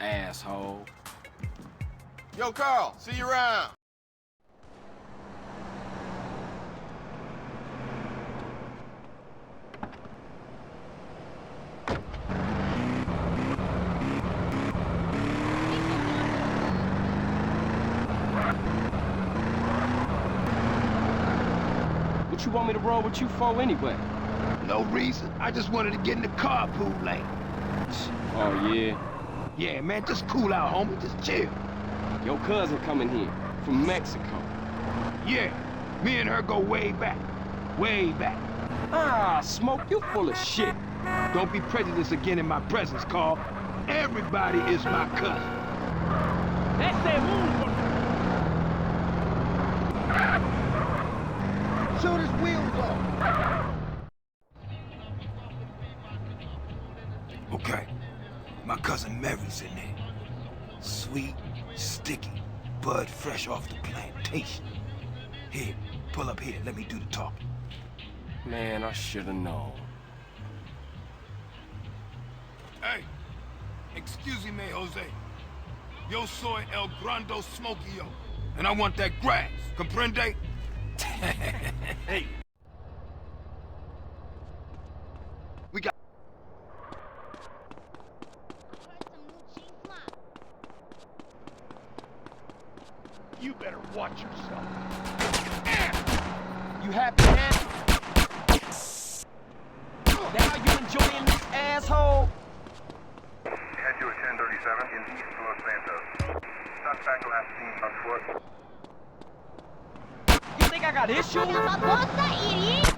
asshole. Yo, Carl, see you around. What you want me to roll with you for anyway? No reason. I just wanted to get in the carpool lane. Oh, yeah? Yeah, man, just cool out, homie. Just chill. Your cousin coming here from Mexico. Yeah, me and her go way back. Way back. Ah, Smoke, you full of shit. Don't be prejudiced again in my presence, Carl. Everybody is my cousin. Shoot his wheels off. Okay, my cousin Mary's in there. Sweet, sticky, bud fresh off the plantation. Here, pull up here, let me do the talking. Man, I should've known. Hey, excuse me, Jose. Yo soy el grando smokio, and I want that grass, comprende? Hey. We got... You better watch yourself. You happy, man? Now you enjoying this, asshole? Head to a 1037 in East Los Santos. Suspect last seen on foot. You think I got issues?